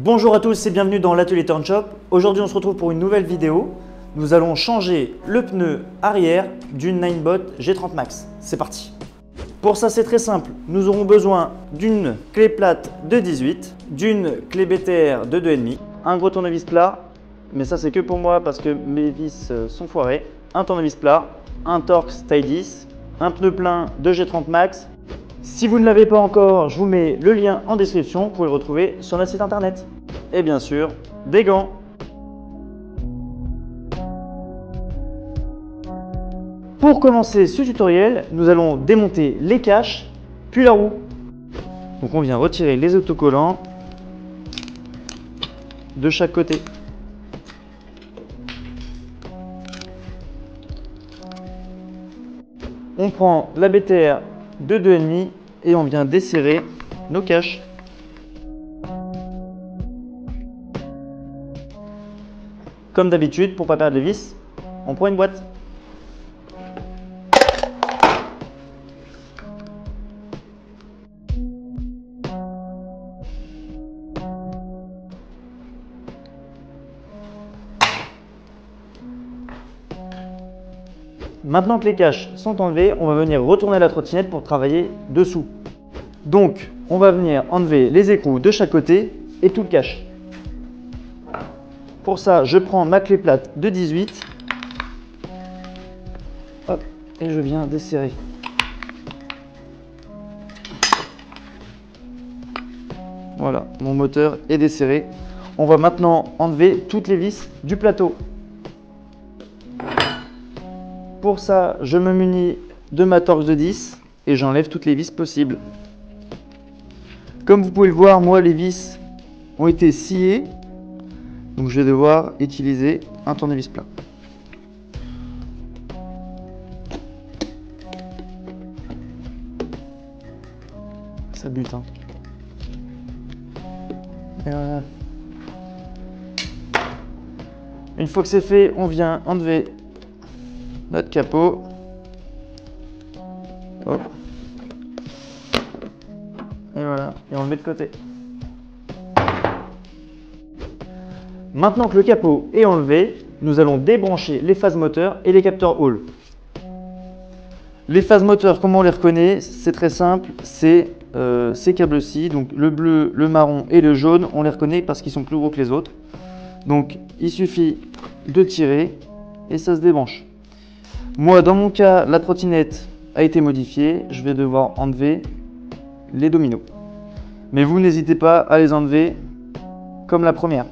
Bonjour à tous et bienvenue dans l'atelier Turn Shop. Aujourd'hui on se retrouve pour une nouvelle vidéo. Nous allons changer le pneu arrière d'une Ninebot G30 Max. C'est parti. Pour ça c'est très simple, nous aurons besoin d'une clé plate de 18, d'une clé BTR de 2,5, un gros tournevis plat, mais ça c'est que pour moi parce que mes vis sont foirées, un tournevis plat, un Torx taille 10, un pneu plein de G30 Max. Si vous ne l'avez pas encore, je vous mets le lien en description, vous pouvez le retrouver sur notre site internet. Et bien sûr, des gants. Pour commencer ce tutoriel, nous allons démonter les caches, puis la roue. Donc on vient retirer les autocollants de chaque côté. On prend la BTR de 2,5 et on vient desserrer nos caches. Comme d'habitude, pour ne pas perdre les vis, on prend une boîte. Maintenant que les caches sont enlevées, on va venir retourner la trottinette pour travailler dessous. Donc, on va venir enlever les écrous de chaque côté et tout le cache. Pour ça, je prends ma clé plate de 18. Hop, et je viens desserrer. Voilà, mon moteur est desserré. On va maintenant enlever toutes les vis du plateau. Pour ça, je me munis de ma Torx de 10 et j'enlève toutes les vis possibles. Comme vous pouvez le voir, moi les vis ont été sciées, donc je vais devoir utiliser un tournevis plat. Ça bute, hein. Et voilà. Une fois que c'est fait, on vient enlever notre capot. Hop. Et voilà, et on le met de côté. Maintenant que le capot est enlevé, nous allons débrancher les phases moteurs et les capteurs Hall. Les phases moteurs, comment on les reconnaît? C'est très simple, c'est ces câbles-ci, donc le bleu, le marron et le jaune, on les reconnaît parce qu'ils sont plus gros que les autres. Donc il suffit de tirer et ça se débranche. Moi, dans mon cas, la trottinette a été modifiée, je vais devoir enlever les dominos. Mais vous n'hésitez pas à les enlever comme la première.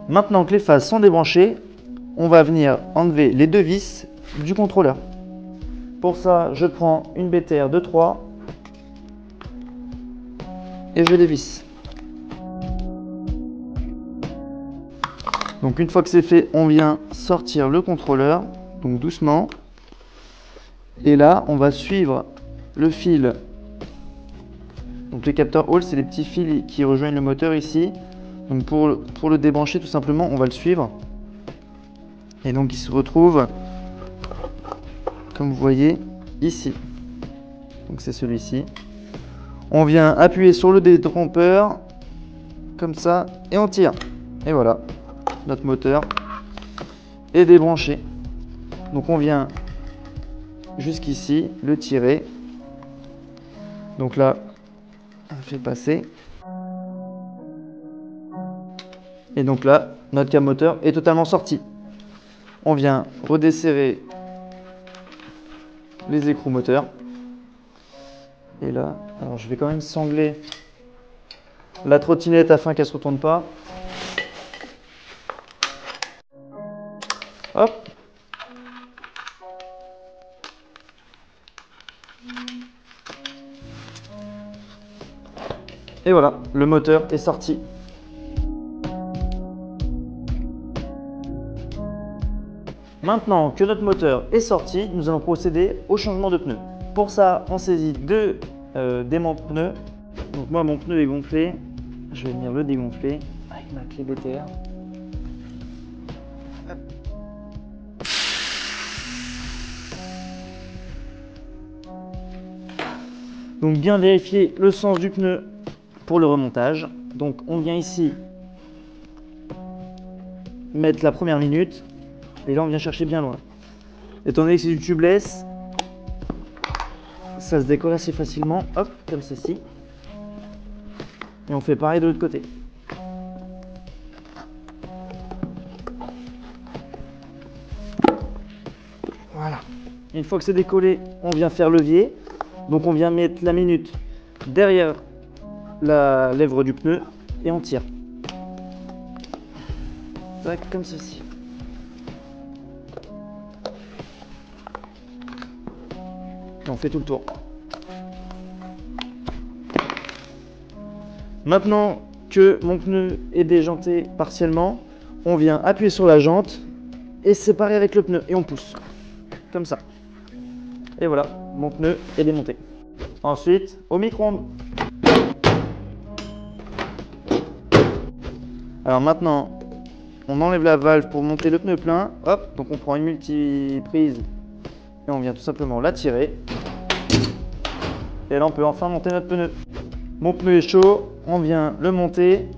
Maintenant que les phases sont débranchées, on va venir enlever les deux vis du contrôleur. Pour ça, je prends une BTR de 3 et je dévisse. Donc une fois que c'est fait, on vient sortir le contrôleur, donc doucement. Et là, on va suivre le fil. Donc les capteurs Hall, c'est les petits fils qui rejoignent le moteur ici. Donc pour le débrancher, tout simplement, on va le suivre. Et donc il se retrouve, comme vous voyez, ici. Donc c'est celui-ci. On vient appuyer sur le détrompeur, comme ça, et on tire. Et voilà, notre moteur est débranché. Donc on vient jusqu'ici, le tirer. Donc là, on fait passer. Et donc là, notre câble moteur est totalement sorti. On vient redesserrer les écrous moteurs. Et là, alors je vais quand même sangler la trottinette afin qu'elle ne se retourne pas. Hop. Et voilà, le moteur est sorti. Maintenant que notre moteur est sorti, nous allons procéder au changement de pneu. Pour ça, on saisit deux d'aimants pneus. Donc moi, mon pneu est gonflé. Je vais venir le dégonfler avec ma clé BTR. Hop. Donc bien vérifier le sens du pneu pour le remontage. Donc on vient ici mettre la première minute et là on vient chercher bien loin. Étant donné que c'est du tubeless, ça se décolle assez facilement, hop, comme ceci. Et on fait pareil de l'autre côté. Voilà. Une fois que c'est décollé, on vient faire levier. Donc on vient mettre la minute derrière la lèvre du pneu et on tire. Tac, comme ceci. Et on fait tout le tour. Maintenant que mon pneu est déjanté partiellement, on vient appuyer sur la jante et séparer avec le pneu et on pousse. Comme ça. Et voilà, mon pneu est démonté. Ensuite, au micro-ondes. Alors maintenant, on enlève la valve pour monter le pneu plein. Hop, donc on prend une multiprise et on vient tout simplement la tirer. Et là, on peut enfin monter notre pneu. Mon pneu est chaud, on vient le monter.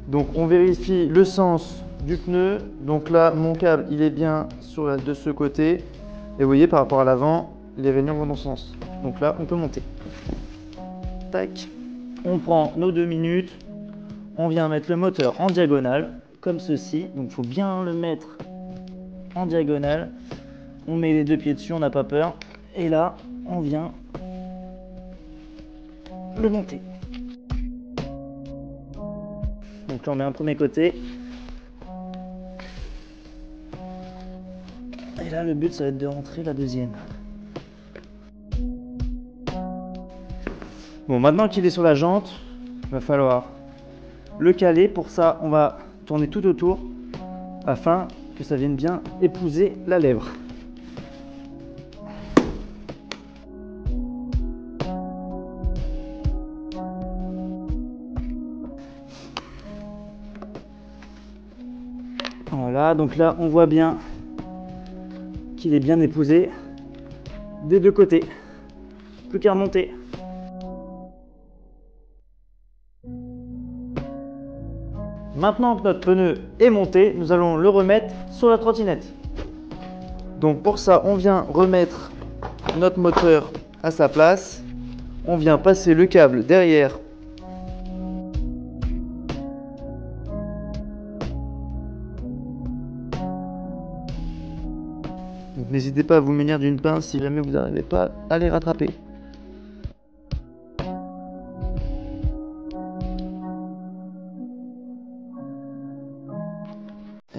Donc on vérifie le sens du pneu. Donc là, mon câble, il est bien de ce côté. Et vous voyez, par rapport à l'avant, les rainures vont dans ce sens. Donc là, on peut monter. Tac. On prend nos 2 minutes. On vient mettre le moteur en diagonale, comme ceci. Donc il faut bien le mettre en diagonale. On met les 2 pieds dessus, on n'a pas peur. Et là, on vient le monter. Donc là, on met un premier côté. Et là, le but, ça va être de rentrer la deuxième. Bon, maintenant qu'il est sur la jante, il va falloir le caler. Pour ça, on va tourner tout autour afin que ça vienne bien épouser la lèvre. Voilà, donc là, on voit bien qu'il est bien épousé des 2 côtés. Plus qu'à remonter. Maintenant que notre pneu est monté, nous allons le remettre sur la trottinette. Donc pour ça, on vient remettre notre moteur à sa place. On vient passer le câble derrière. Donc n'hésitez pas à vous munir d'une pince si jamais vous n'arrivez pas à les rattraper.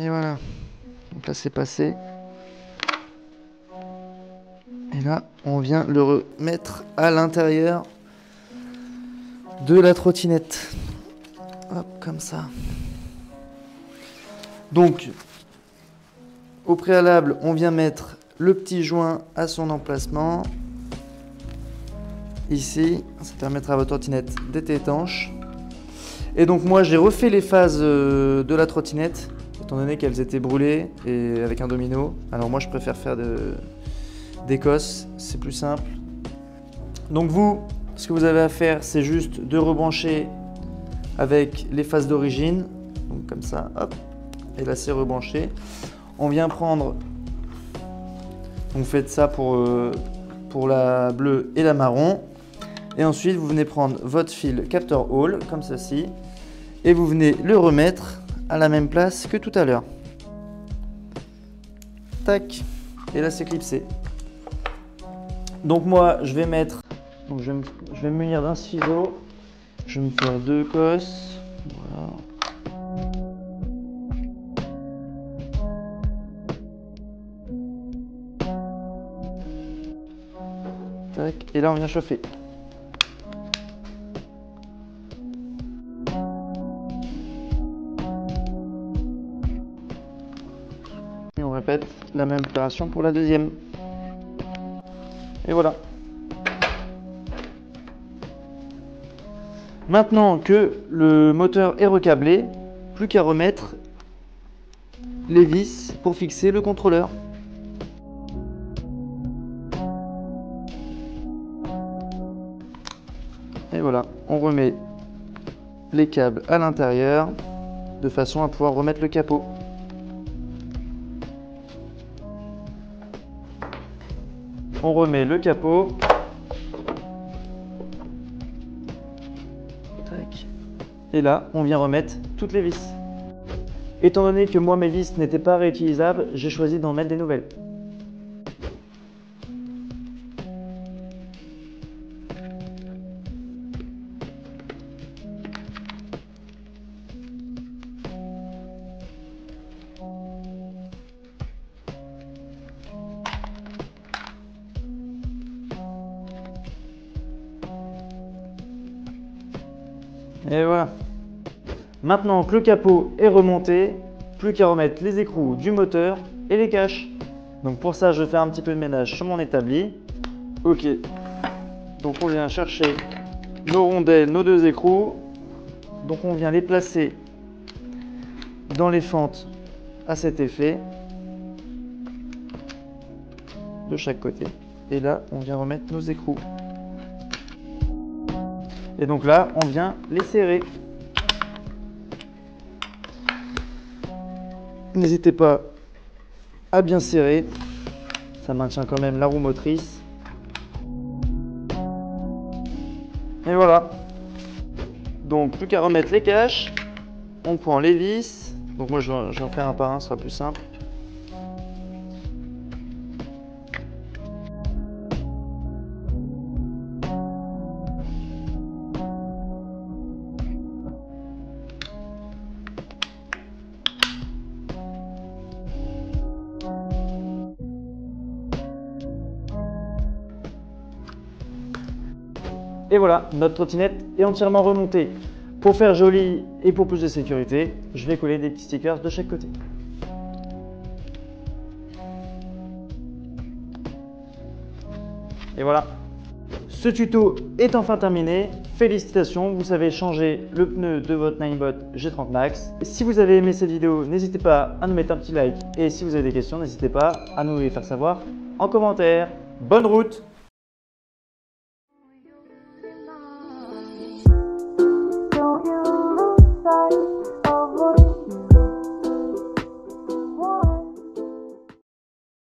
Et voilà, donc là c'est passé. Et là, on vient le remettre à l'intérieur de la trottinette. Hop, comme ça. Donc, au préalable, on vient mettre le petit joint à son emplacement. Ici, ça permettra à votre trottinette d'être étanche. Et donc moi, j'ai refait les phases de la trottinette, étant donné qu'elles étaient brûlées et avec un domino. Alors moi, je préfère faire d'Écosse, c'est plus simple. Donc vous, ce que vous avez à faire, c'est juste de rebrancher avec les phases d'origine. Donc comme ça, hop, et là c'est rebranché. On vient prendre, vous faites ça pour la bleue et la marron. Et ensuite, vous venez prendre votre fil capteur Hall, comme ceci, et vous venez le remettre à la même place que tout à l'heure. Tac, et là c'est clipsé. Donc moi, je vais mettre, donc je vais me munir d'un ciseau, je vais me faire 2 cosses, voilà. Tac, et là on vient chauffer. Et on répète la même opération pour la deuxième. Et voilà. Maintenant que le moteur est recablé, plus qu'à remettre les vis pour fixer le contrôleur. remet les câbles à l'intérieur de façon à pouvoir remettre le capot. On remet le capot. Tac. Et là, on vient remettre toutes les vis. Étant donné que moi, mes vis n'étaient pas réutilisables, j'ai choisi d'en mettre des nouvelles. Et voilà. Maintenant que le capot est remonté, plus qu'à remettre les écrous du moteur et les caches. Donc pour ça, je vais faire un petit peu de ménage sur mon établi. Ok. Donc on vient chercher nos rondelles, nos deux écrous. Donc on vient les placer dans les fentes à cet effet. De chaque côté. Et là, on vient remettre nos écrous. Et donc là, on vient les serrer. N'hésitez pas à bien serrer. Ça maintient quand même la roue motrice. Et voilà. Donc plus qu'à remettre les caches. On prend les vis. Donc moi je vais en faire un par un, ce sera plus simple. Et voilà, notre trottinette est entièrement remontée. Pour faire joli et pour plus de sécurité, je vais coller des petits stickers de chaque côté. Et voilà, ce tuto est enfin terminé. Félicitations, vous savez changer le pneu de votre Ninebot G30 Max. Si vous avez aimé cette vidéo, n'hésitez pas à nous mettre un petit like. Et si vous avez des questions, n'hésitez pas à nous les faire savoir en commentaire. Bonne route!